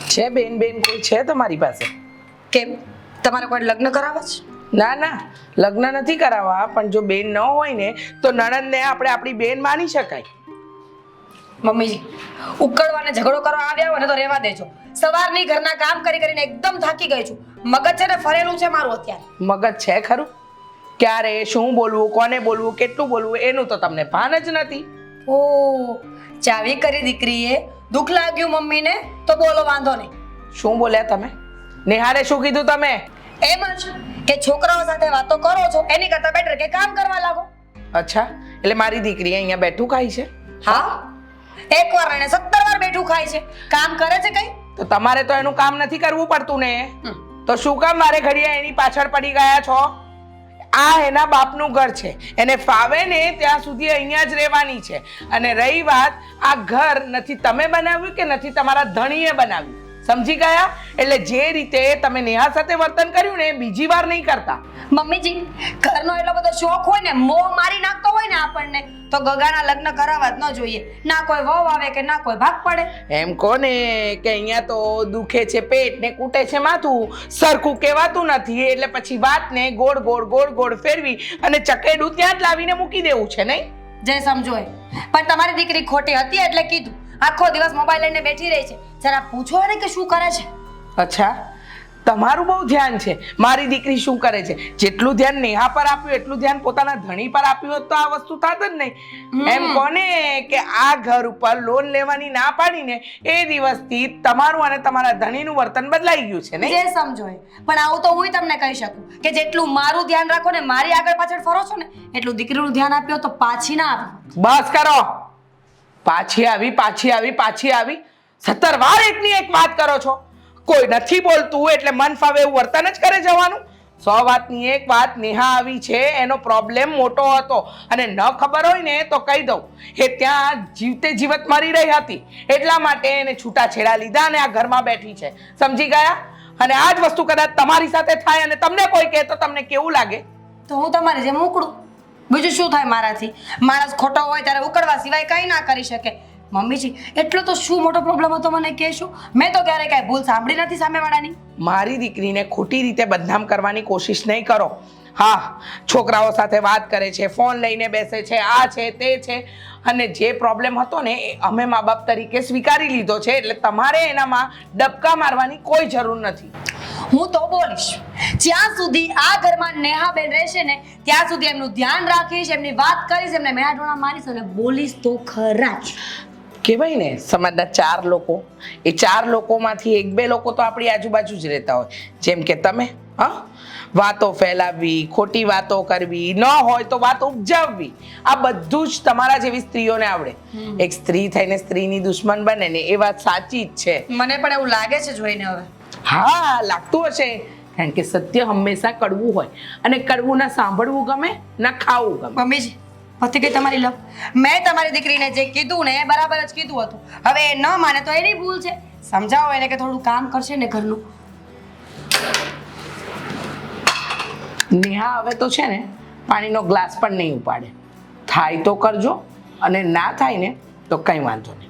છે બેન બેન કોઈ છે તમારી પાસે? કેમ તમારે કોઈ લગ્ન કરાવવા છે? ના ના, લગ્ન નથી કરાવવા, પણ જો બેન ન હોય ને તો નણંદને આપણે આપણી બેન માની શકાય. મમ્મીજી, ઉકળવાને ઝઘડો કરવા આવ્યા હોય ને તો રહેવા દેજો. સવારની ઘરના કામ કરી કરીને એકદમ થાકી ગઈ છું. મગજ છે ને ફરેલું છે મારું અત્યારે. મગજ છે ખરું? ક્યારે શું બોલવું, કોને બોલવું, કેટલું બોલવું એનું તો તમને ભાન જ નથી. ઓ ચાવી કરી દીકરીએ. દુઃખ લાગ્યું મમ્મીને તો બોલો, વાંધો નહીં. શું બોલ્યા તમે? નેહારે શું કીધું તમે? એમ જ કે છોકરાઓ સાથે વાતો કરો છો એની કરતા બેટર કે કામ કરવા લાગો. અચ્છા, એટલે મારી દીકરી અહીંયા બેઠું ખાય છે? હા, એક વાર અને 17 વાર બેઠું ખાય છે. કામ કરે છે કઈ? તો તમારે તો એનું કામ નથી કરવું પડતું ને, તો શું કામ મારે ઘડિયા એની પાછળ પડી ગયા છો? આ એના બાપનું ઘર છે, એને ફાવે ને ત્યાં સુધી અહીંયા જ રહેવાની છે. અને રહી વાત, આ ઘર નથી તમે બનાવ્યું કે નથી તમારા ધણીએ બનાવ્યું, સમજી ગયા? એટલે જે રીતે તમે નેહા સાથે વર્તન કર્યું ને બીજી વાર નહીં કરતા. મમ્મીજી, ઘરનો એટલો બધો શોખ હોય ને, મોહ મારી નાખતો હોય ને આપણને, તો ગગાના લગ્ન કરાવવા જ ન જોઈએ. ના કોઈ વહુ આવે કે ના કોઈ ભાગ પડે. એમ કોને કે અહીંયા તો દુખે છે પેટ ને કૂટે છે માથું, સરખું કહેવાતું નથી, એટલે પછી વાતને ગોળ ગોળ ગોળ ગોળ ફેરવી અને ચકેડું ત્યાં જ લાવીને મૂકી દેવું છે, નહીં? જે સમજો એ. પણ તમારી દીકરી ખોટી હતી એટલે કીધું. આખો દિવસ મોબાઈલ લઈને બેઠી રહી છે. જરા પૂછો ને કે શું કરે છે. અચ્છા, તમારું બહુ ધ્યાન છે મારી દીકરી શું કરે છે. જેટલું ધ્યાન નેહા પર આપ્યું એટલું ધ્યાન પોતાના ધણી પર આપ્યું હોત તો આ વસ્તુ થાત જ નહીં. એમ કોને કે આ ઘર ઉપર લોન લેવાની ના પાડીને એ દિવસથી તમારું અને તમારા ધણીનું વર્તન બદલાઈ ગયું છે ને. જે સમજો એ. પણ આવું તો હું તમને કહી શકું કે જેટલું મારું ધ્યાન રાખો ને, મારી આગળ પાછળ ફરો છો ને, એટલું દીકરીનું ધ્યાન આપ્યો તો પાછી ના આવ્યો. બસ કરો. પાછી આવી પાછી આવી પાછી આવી 17 વાર એકની એક વાત કરો છો. કોઈ નથી બોલતું એટલે મન ફાવે એવું વર્તન જ કરે જવાનું. 100 વાતની એક વાત, નેહા આવી છે એનો પ્રોબ્લેમ મોટો હતો અને ન ખબર હોય ને તો કહી દઉં, એ ત્યાં જીવતે જીવત મરી રહી હતી એટલા માટે એને છૂટાછેડા લીધા અને આ ઘરમાં બેઠી છે, સમજી ગયા? અને આ જ વસ્તુ કદાચ તમારી સાથે થાય અને તમને કોઈ કહે તો તમને કેવું લાગે? તો હું તમારે જેમ ઉકળું. બીજું શું થાય મારાથી? માણસ ખોટો હોય ત્યારે ઉકળવા સિવાય કંઈ ના કરી શકે. મમ્મીજી, એટલો તો શું મોટો પ્રોબ્લેમ હતો મને કહેશો? મેં તો ક્યારેય કાંઈ ભૂલ સાંભળી નથી સામેવાળાની. મારી દીકરીને ખોટી રીતે બદનામ કરવાની કોશિશ નહીં કરો. હા, છોકરાઓ સાથે વાત કરે છે, ફોન લઈને બેસે છે, આ છે તે છે, અને જે પ્રોબ્લેમ હતો ને એ અમે મા બાપ તરીકે સ્વીકારી લીધો છે, એટલે તમારે એનામાં ડબકા મારવાની કોઈ જરૂર નથી. હું તો બોલીશ. જ્યાં સુધી આ ઘરમાં નેહાબેન રહેશે ને ત્યાં સુધી એમનું ધ્યાન રાખીશ, એમની વાત કરીશ, એમને મેળાટોણા મારીશ અને બોલીશ તો ખરા જ. કહેવાય ને સમાજના 4 લોકો, એ 4 લોકોમાંથી 1-2 લોકો તો આપણી આજુબાજુ જ રહેતા હોય, જેમ કે તમે. હા, વાતો ફેલાવવી, ખોટી વાતો કરવી, ન હોય તો વાત ઉપજાવવી, આ બધું જ તમારા જેવી સ્ત્રીઓને આવડે. એક સ્ત્રી થઈને સ્ત્રીની દુશ્મન બને ને એ વાત સાચી જ છે. મને પણ એવું લાગે છે જોઈને હવે. હા, લાગતું હશે, કારણ કે સત્ય હંમેશા કડવું હોય અને કડવું ના સાંભળવું ગમે ના ખાવું ગમે. મમ્મીજી, પતી ગઈ તમારી લવ. મેં તમારી દીકરીને જે કીધું ને એ બરાબર જ કીધું હતું. હવે એ ન માને તો એની ભૂલ છે. સમજાવો એને કે થોડું કામ કરશે ને ઘરનું. નેહા હવે તો છે ને પાણીનો ગ્લાસ પણ નહીં ઉપાડે. થાય તો કરજો અને ના થાય ને તો કંઈ વાંધો નહીં.